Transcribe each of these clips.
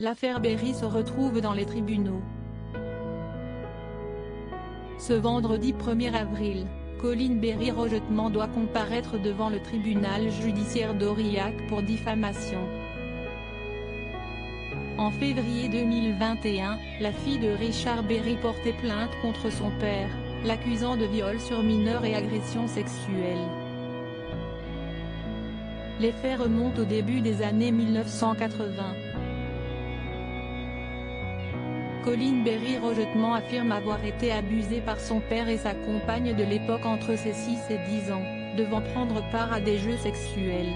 L'affaire Berry se retrouve dans les tribunaux. Ce vendredi 1er avril, Colin Berry Rojetman doit comparaître devant le tribunal judiciaire d'Aurillac pour diffamation. En février 2021, la fille de Richard Berry portait plainte contre son père, l'accusant de viol sur mineur et agression sexuelle. Les faits remontent au début des années 1980. Colin Berry Rojetman affirme avoir été abusé par son père et sa compagne de l'époque entre ses 6 et 10 ans, devant prendre part à des jeux sexuels.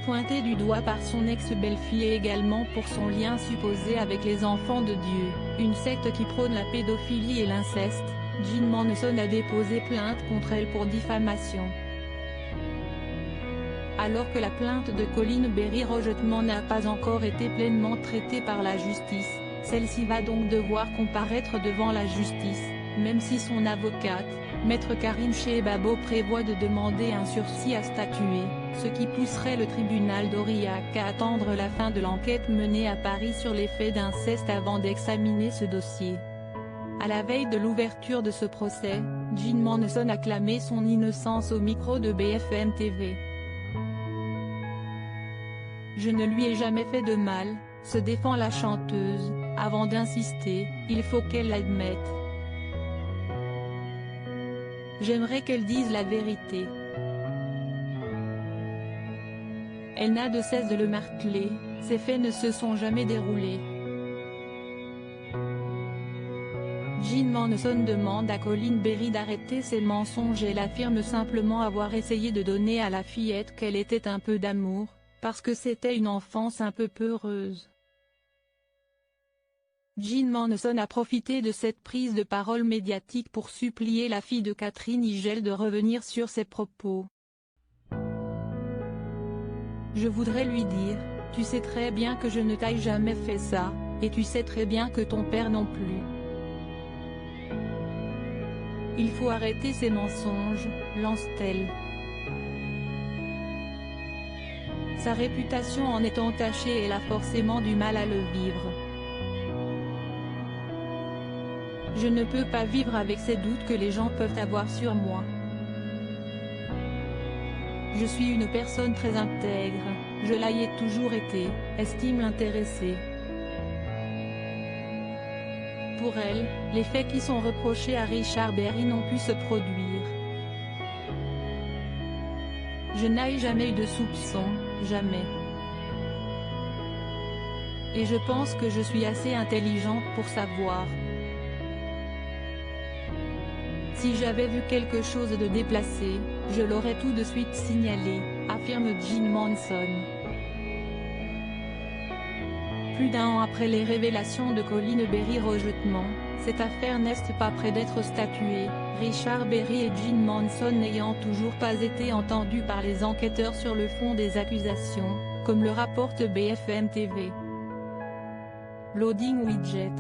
Pointé du doigt par son ex-belle-fille et également pour son lien supposé avec les enfants de Dieu, une secte qui prône la pédophilie et l'inceste, Jean Manson a déposé plainte contre elle pour diffamation. Alors que la plainte de Colin Berry Rojetman n'a pas encore été pleinement traitée par la justice, celle-ci va donc devoir comparaître devant la justice, même si son avocate, Maître Karine Chebabo prévoit de demander un sursis à statuer, ce qui pousserait le tribunal d'Aurillac à attendre la fin de l'enquête menée à Paris sur les faits d'inceste avant d'examiner ce dossier. À la veille de l'ouverture de ce procès, Jean Manson a clamé son innocence au micro de BFM TV. Je ne lui ai jamais fait de mal, se défend la chanteuse, avant d'insister, il faut qu'elle l'admette. J'aimerais qu'elle dise la vérité. Elle n'a de cesse de le marteler, ces faits ne se sont jamais déroulés. Jean Manson demande à Colin Berry d'arrêter ses mensonges et elle affirme simplement avoir essayé de donner à la fillette qu'elle était un peu d'amour, parce que c'était une enfance un peu peureuse. Jean Manson a profité de cette prise de parole médiatique pour supplier la fille de Catherine Higel de revenir sur ses propos. Je voudrais lui dire, tu sais très bien que je ne t'ai jamais fait ça, et tu sais très bien que ton père non plus. Il faut arrêter ces mensonges, lance-t-elle. Sa réputation en est entachée et elle a forcément du mal à le vivre. Je ne peux pas vivre avec ces doutes que les gens peuvent avoir sur moi. Je suis une personne très intègre, je l'ai toujours été, estime l'intéressée. Pour elle, les faits qui sont reprochés à Richard Berry n'ont pu se produire. Je n'ai jamais eu de soupçons, jamais. Et je pense que je suis assez intelligente pour savoir. Si j'avais vu quelque chose de déplacé, je l'aurais tout de suite signalé, affirme Jean Manson. Plus d'un an après les révélations de Colin Berry Rojetman, cette affaire n'est pas près d'être statuée, Richard Berry et Jean Manson n'ayant toujours pas été entendus par les enquêteurs sur le fond des accusations, comme le rapporte BFM TV. Loading widget.